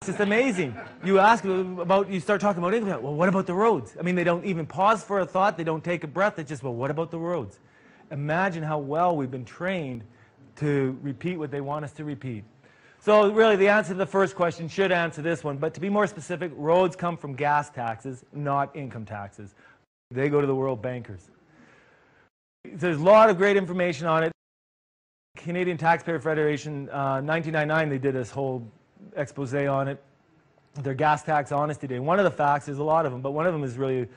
It's just amazing. You start talking about income tax. Well, what about the roads? I mean, they don't even pause for a thought. They don't take a breath. It's just, well, what about the roads? Imagine how well we've been trained to repeat what they want us to repeat. So really, the answer to the first question should answer this one. But to be more specific, roads come from gas taxes, not income taxes. They go to the world bankers. There's a lot of great information on it. Canadian Taxpayer Federation, 1999, they did this whole expose on it, their gas tax honesty day. One of the facts, there's a lot of them, but one of them is really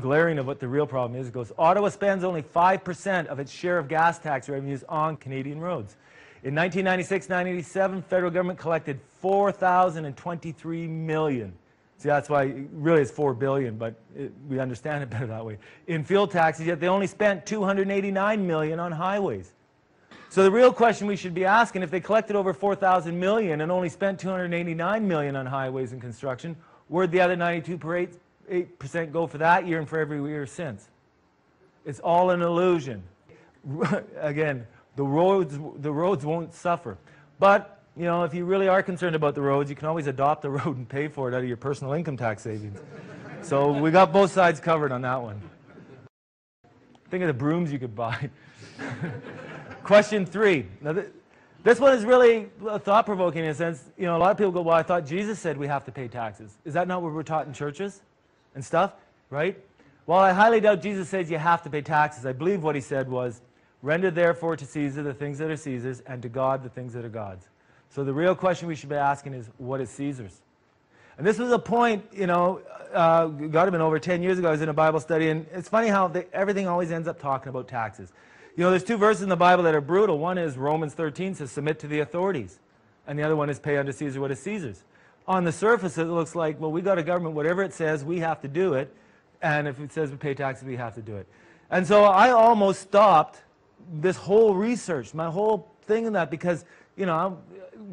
glaring of what the real problem is. It goes, Ottawa spends only 5% of its share of gas tax revenues on Canadian roads. In 1996-97, federal government collected $4,023 million. See, that's why really it's $4 billion, but we understand it better that way. In fuel taxes, yet they only spent $289 million on highways. So the real question we should be asking, if they collected over $4,000 million and only spent $289 million on highways and construction, where'd the other 92% go for that year and for every year since? It's all an illusion. Again, the roads won't suffer. But, you know, if you really are concerned about the roads, you can always adopt a road and pay for it out of your personal income tax savings. So we got both sides covered on that one. Think of the brooms you could buy. Question 3. Now, this one is really thought-provoking in a sense. You know, a lot of people go, well, I thought Jesus said we have to pay taxes. Is that not what we're taught in churches and stuff, right? Well, I highly doubt Jesus says you have to pay taxes. I believe what he said was, render therefore to Caesar the things that are Caesar's, and to God the things that are God's. So the real question we should be asking is, what is Caesar's? And this was a point, you know, got to have been over 10 years ago. I was in a Bible study, and it's funny how everything always ends up talking about taxes. You know, there's 2 verses in the Bible that are brutal. One is Romans 13 says, submit to the authorities. And the other one is pay unto Caesar what is Caesar's. On the surface, it looks like, well, we got a government, whatever it says, we have to do it. And if it says we pay taxes, we have to do it. And so I almost stopped this whole research, my whole thing in that, because, you know,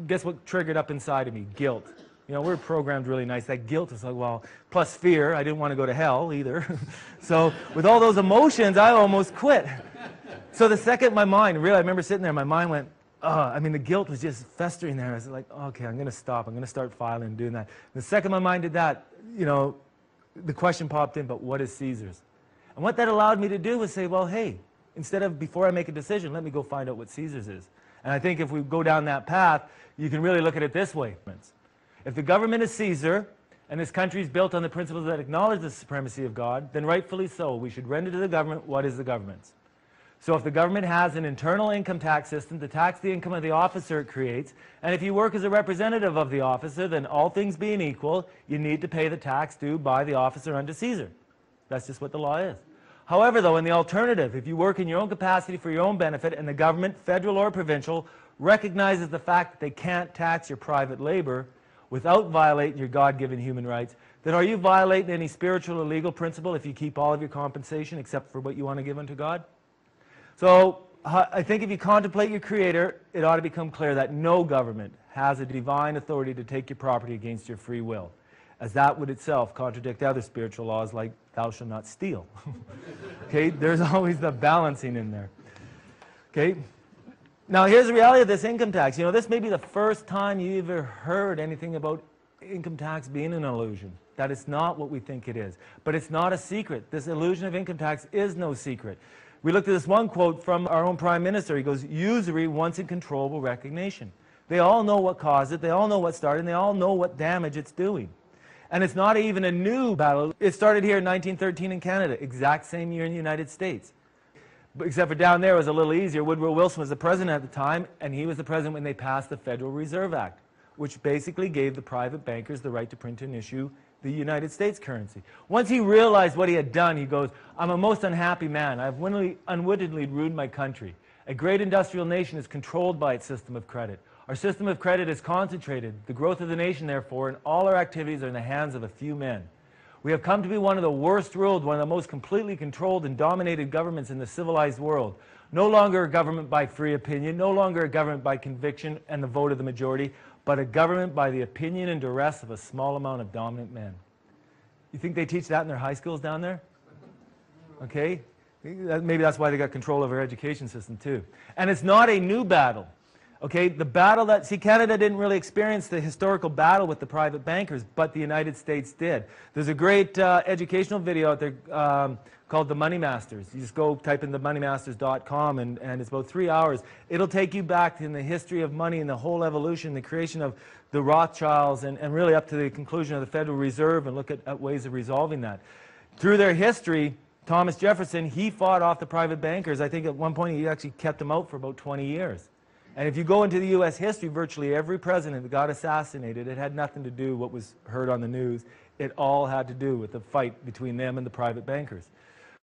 guess what triggered up inside of me? Guilt. You know, we're programmed really nice. That guilt is like, well, plus fear. I didn't want to go to hell either. So with all those emotions, I almost quit. So the second my mind, really, I remember sitting there, my mind went, I mean, the guilt was just festering there. I was like, okay, I'm going to stop. I'm going to start filing and doing that. The second my mind did that, you know, the question popped in, but what is Caesar's? And what that allowed me to do was say, well, hey, instead of before I make a decision, let me go find out what Caesar's is. And I think if we go down that path, you can really look at it this way. If the government is Caesar, and this country is built on the principles that acknowledge the supremacy of God, then rightfully so, we should render to the government what is the government's. So if the government has an internal income tax system to tax the income of the officer it creates, and if you work as a representative of the officer, then all things being equal, you need to pay the tax due by the officer unto Caesar. That's just what the law is. However, though, in the alternative, if you work in your own capacity for your own benefit and the government, federal or provincial, recognizes the fact that they can't tax your private labor without violating your God-given human rights, then are you violating any spiritual or legal principle if you keep all of your compensation except for what you want to give unto God? So I think if you contemplate your Creator, it ought to become clear that no government has a divine authority to take your property against your free will, as that would itself contradict other spiritual laws like thou shalt not steal. Okay, there's always the balancing in there. Okay, now here's the reality of this income tax. You know, this may be the first time you ever heard anything about income tax being an illusion. That it's not what we think it is. But it's not a secret. This illusion of income tax is no secret. We looked at this one quote from our own Prime Minister. He goes, usury once in controllable recognition. They all know what caused it. They all know what started. And they all know what damage it's doing. And it's not even a new battle. It started here in 1913 in Canada, exact same year in the United States. But except for down there, it was a little easier. Woodrow Wilson was the president at the time, and he was the president when they passed the Federal Reserve Act, which basically gave the private bankers the right to print and issue the United States currency. Once he realized what he had done, he goes, I'm a most unhappy man. I've unwittingly ruined my country. A great industrial nation is controlled by its system of credit. Our system of credit is concentrated. The growth of the nation, therefore, and all our activities are in the hands of a few men. We have come to be one of the worst ruled, one of the most completely controlled and dominated governments in the civilized world. No longer a government by free opinion, no longer a government by conviction and the vote of the majority, but a government by the opinion and duress of a small amount of dominant men. You think they teach that in their high schools down there? Okay? Maybe that's why they got control of our education system too. And it's not a new battle. Okay, the battle that, see, Canada didn't really experience the historical battle with the private bankers, but the United States did. There's a great educational video out there called The Money Masters. You just go type in themoneymasters.com and it's about 3 hours. It'll take you back in the history of money and the whole evolution, the creation of the Rothschilds and really up to the conclusion of the Federal Reserve and look at ways of resolving that. Through their history, Thomas Jefferson, he fought off the private bankers. I think at one point he actually kept them out for about 20 years. And if you go into the U.S. history, virtually every president that got assassinated, it had nothing to do with what was heard on the news. It all had to do with the fight between them and the private bankers.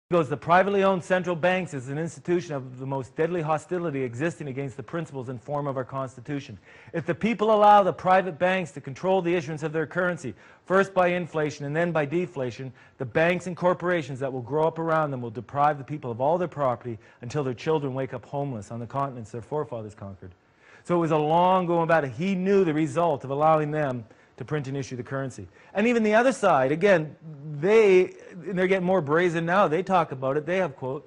He goes, the privately owned central banks is an institution of the most deadly hostility existing against the principles and form of our Constitution. If the people allow the private banks to control the issuance of their currency, first by inflation and then by deflation, the banks and corporations that will grow up around them will deprive the people of all their property until their children wake up homeless on the continents their forefathers conquered. So it was a long going battle. He knew the result of allowing them to print and issue the currency. And even the other side, again, they're getting more brazen now. They talk about it. They have quote.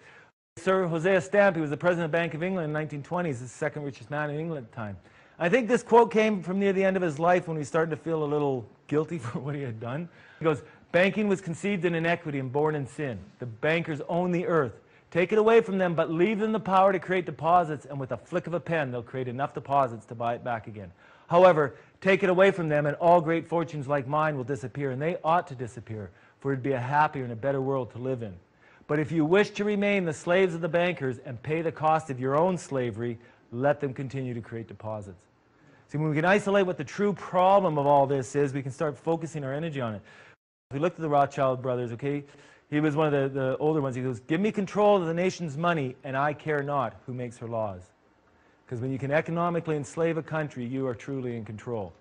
Sir Hosea Stamp, he was the president of the Bank of England in the 1920s, the second richest man in England at the time. I think this quote came from near the end of his life when he started to feel a little guilty for what he had done. He goes, banking was conceived in inequity and born in sin. The bankers own the earth. Take it away from them, but leave them the power to create deposits, and with a flick of a pen, they'll create enough deposits to buy it back again. However, take it away from them, and all great fortunes like mine will disappear, and they ought to disappear, for it would be a happier and a better world to live in. But if you wish to remain the slaves of the bankers and pay the cost of your own slavery, let them continue to create deposits. See, when we can isolate what the true problem of all this is, we can start focusing our energy on it. If we look at the Rothschild brothers, okay, he was one of the older ones. He goes, give me control of the nation's money, and I care not who makes her laws. Because when you can economically enslave a country, you are truly in control.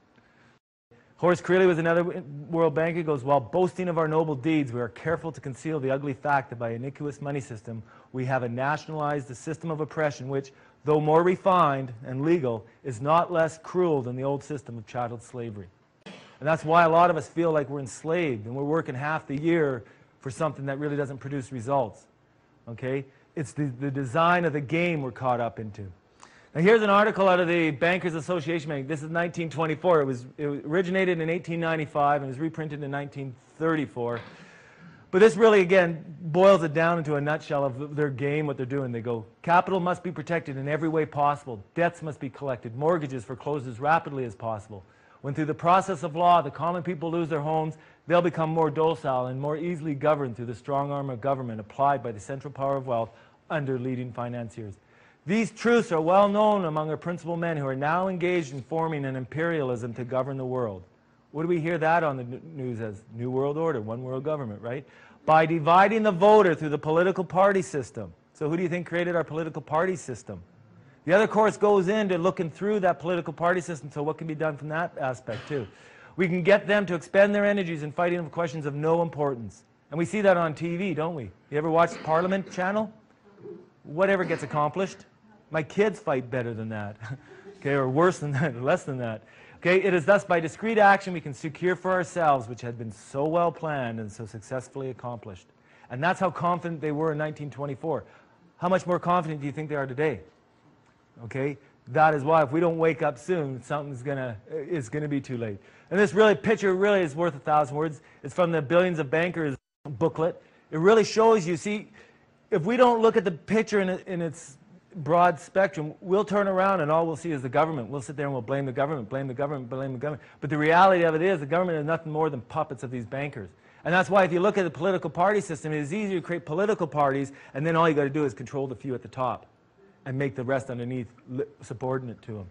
Horace Greeley was another world banker. He goes, while boasting of our noble deeds, we are careful to conceal the ugly fact that by an iniquitous money system, we have nationalized a system of oppression which, though more refined and legal, is not less cruel than the old system of chattel slavery. And that's why a lot of us feel like we're enslaved and we're working half the year for something that really doesn't produce results. Okay? It's the design of the game we're caught up into. Now here's an article out of the Bankers Association. This is 1924. It originated in 1895 and was reprinted in 1934. But this really, again, boils it down into a nutshell of their game, what they're doing. They go, capital must be protected in every way possible. Debts must be collected. Mortgages foreclosed as rapidly as possible. When through the process of law the common people lose their homes, they'll become more docile and more easily governed through the strong arm of government applied by the central power of wealth under leading financiers. These truths are well known among our principal men who are now engaged in forming an imperialism to govern the world. What do we hear that on the news as? New World Order, one world government, right? By dividing the voter through the political party system. So who do you think created our political party system? The other course goes into looking through that political party system, so what can be done from that aspect too. We can get them to expend their energies in fighting questions of no importance. And we see that on TV, don't we? You ever watch the Parliament channel? Whatever gets accomplished. My kids fight better than that, okay, or worse than that, or less than that. Okay, it is thus by discreet action we can secure for ourselves, which had been so well planned and so successfully accomplished. And that's how confident they were in 1924. How much more confident do you think they are today? Okay, that is why if we don't wake up soon, something's it's gonna be too late. And this picture really is worth 1,000 words. It's from the Billions of Bankers booklet. It really shows you. See, if we don't look at the picture in its broad spectrum, we'll turn around and all we'll see is the government. We'll sit there and we'll blame the government, blame the government, blame the government. But the reality of it is the government is nothing more than puppets of these bankers. And that's why if you look at the political party system, it is easier to create political parties and then all you got to do is control the few at the top and make the rest underneath subordinate to them.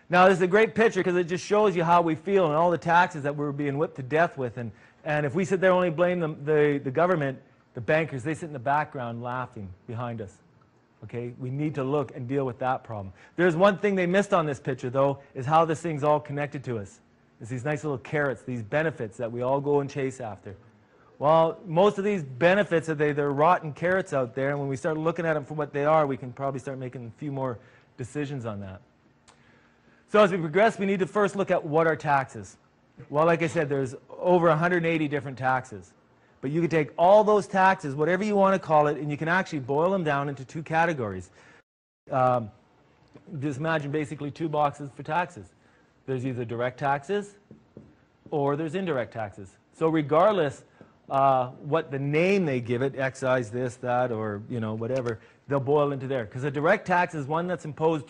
Now this is a great picture because it just shows you how we feel and all the taxes that we're being whipped to death with. And if we sit there and only blame the government, the bankers, they sit in the background laughing behind us. Okay, we need to look and deal with that problem. There's one thing they missed on this picture, though, is how this thing's all connected to us. It's these nice little carrots, these benefits that we all go and chase after. Well, most of these benefits, they're rotten carrots out there, and when we start looking at them for what they are, we can probably start making a few more decisions on that. So as we progress, we need to first look at what are taxes. Well, like I said, there's over 180 different taxes. But you can take all those taxes, whatever you want to call it, and you can actually boil them down into two categories. Just imagine basically two boxes for taxes. There's either direct taxes or there's indirect taxes. So regardless what the name they give it, excise, this, that, or whatever, they'll boil into there. Because a direct tax is one that's imposed